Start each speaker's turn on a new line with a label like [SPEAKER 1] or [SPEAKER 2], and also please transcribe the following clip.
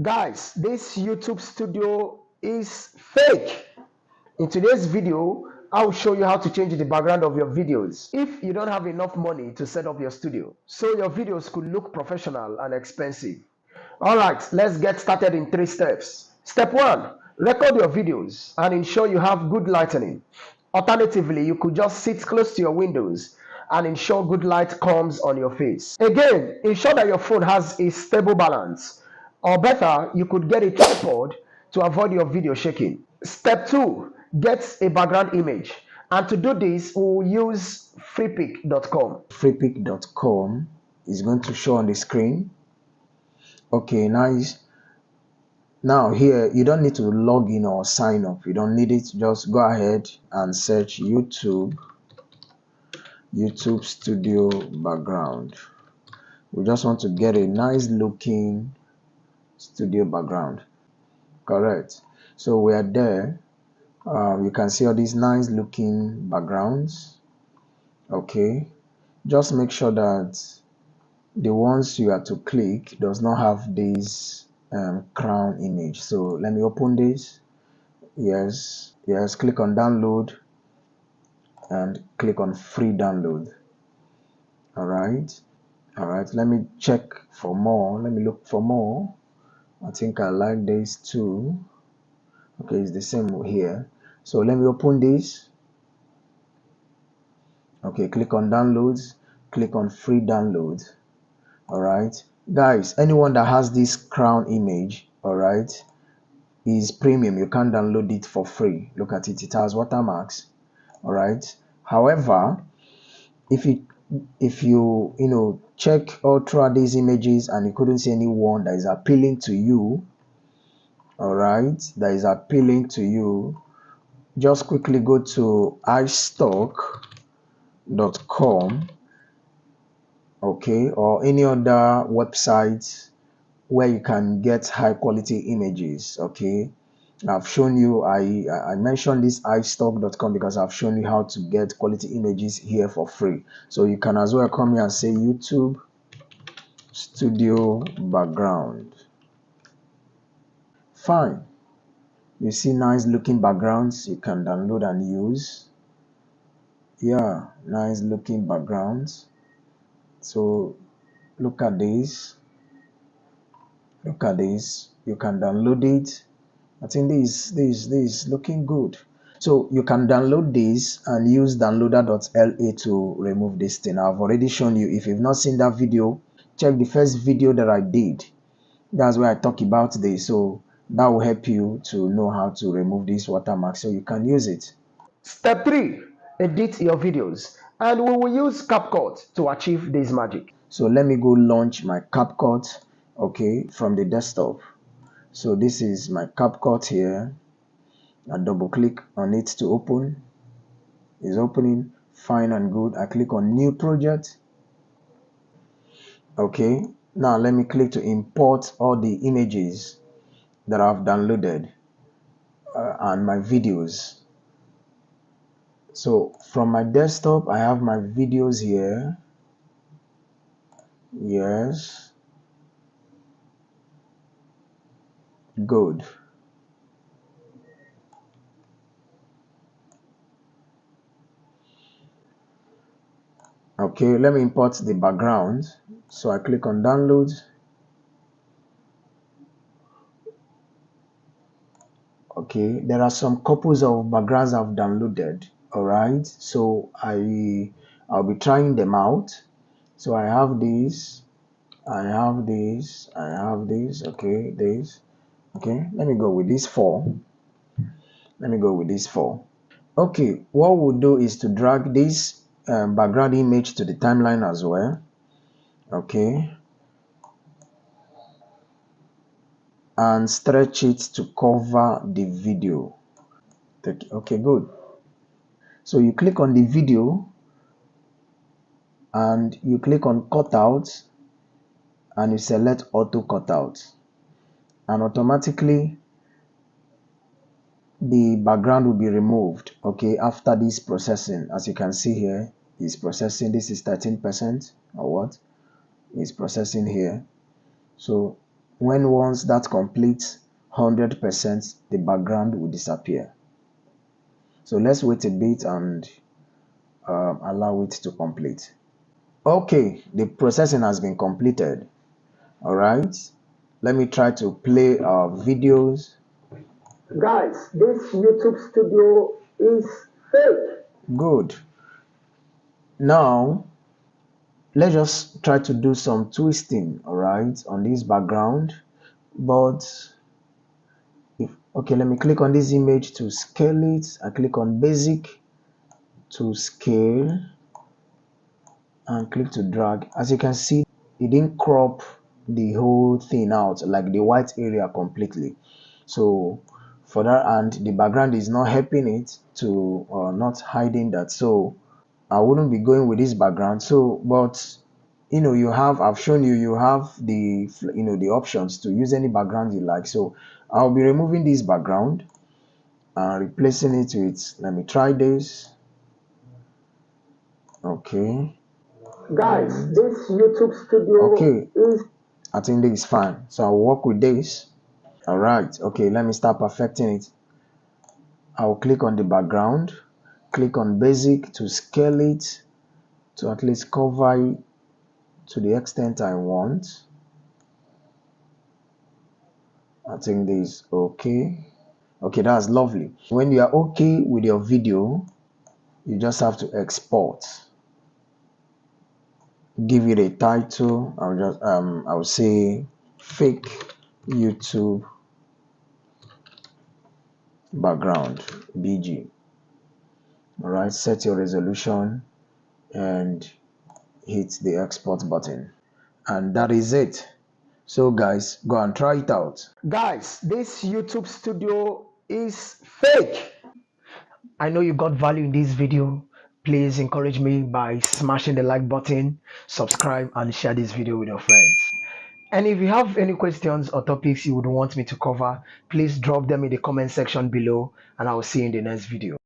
[SPEAKER 1] Guys, this YouTube studio is fake. In today's video, I'll show you how to change the background of your videos if you don't have enough money to set up your studio, so your videos could look professional and expensive. Alright, let's get started in 3 steps. Step 1. Record your videos and ensure you have good lighting. Alternatively, you could just sit close to your windows and ensure good light comes on your face. Again, ensure that your phone has a stable balance. Or better, you could get a tripod to avoid your video shaking. Step 2. Get a background image. And to do this, we'll use freepik.com.
[SPEAKER 2] Freepik.com is going to show on the screen. Okay, nice. Now here, you don't need to log in or sign up. You don't need it. Just go ahead and search YouTube Studio background. We just want to get a nice looking studio background. Correct. So we are there. You can see all these nice looking backgrounds. Okay. Just make sure that the ones you are to click does not have this crown image. So let me open this. Yes, click on download and click on free download. All right, let me check for more. Let me look for more. I think I like this too. Okay, it's the same here. So let me open this. Okay, click on downloads, click on free download. All right, guys, anyone that has this crown image, all right, is premium. You can't download it for free. Look at it, it has watermarks. All right, however, if you check all throughout these images and you couldn't see anyone that is appealing to you, all right, that is appealing to you, just quickly go to istock.com, okay, or any other website where you can get high quality images. Okay, I've shown you, I mentioned this istock.com because I've shown you how to get quality images here for free. So you can as well come here and say YouTube studio background. Fine, you see nice looking backgrounds you can download and use. Yeah, nice looking backgrounds. So look at this, you can download it. I think this is looking good. So you can download this and use downloader.la to remove this thing. I've already shown you. If you've not seen that video, check the first video that I did. That's where I talk about this. So that will help you to know how to remove this watermark so you can use it.
[SPEAKER 1] Step 3. Edit your videos, and we will use CapCut to achieve this magic.
[SPEAKER 2] So let me go launch my CapCut, okay, from the desktop. So this is my CapCut here. I double click on it to open. It's opening, fine and good. I click on new project. Okay, now let me click to import all the images that I've downloaded and my videos. So from my desktop, I have my videos here. Yes, good. Okay, let me import the background. So I click on download. Okay, there are some couples of backgrounds I've downloaded. All right, so I'll be trying them out. So I have this, I have this, I have this. Okay, this. Okay, let me go with these four. Okay, what we'll do is to drag this background image to the timeline as well. Okay, and stretch it to cover the video. Okay, good. So you click on the video and you click on cutout and you select auto cutout, and automatically the background will be removed. Okay, after this processing, as you can see here, is processing. This is 13% or what is processing here. So When once that completes 100%, the background will disappear. So let's wait a bit and allow it to complete. Okay, the processing has been completed. All right, let me try to play our videos.
[SPEAKER 1] Guys, this YouTube studio is fake.
[SPEAKER 2] Good. Now let's just try to do some twisting, all right, on this background. But if okay, let me click on this image to scale it. I click on basic to scale and click to drag. As you can see, it didn't crop the whole thing out, like the white area completely. So for that, and the background is not helping it to not hiding that. So I wouldn't be going with this background. So but I've shown you have the the options to use any background you like. So I'll be removing this background and replacing it with, let me try this. Okay.
[SPEAKER 1] Guys, this YouTube studio
[SPEAKER 2] Okay,
[SPEAKER 1] is.
[SPEAKER 2] I think this is fine. So I'll work with this. All right. Okay, let me start perfecting it. I'll click on the background, click on basic to scale it to at least cover it to the extent I want. I think this is okay. Okay, that's lovely. When you are okay with your video, you just have to export. Give it a title. I'll say fake YouTube background BG. All right, set your resolution and hit the export button, and that is it. So guys, go and try it out.
[SPEAKER 1] Guys, this YouTube studio is fake. I know you got value in this video. Please encourage me by smashing the like button, subscribe, and share this video with your friends. And if you have any questions or topics you would want me to cover, please drop them in the comment section below, and I will see you in the next video.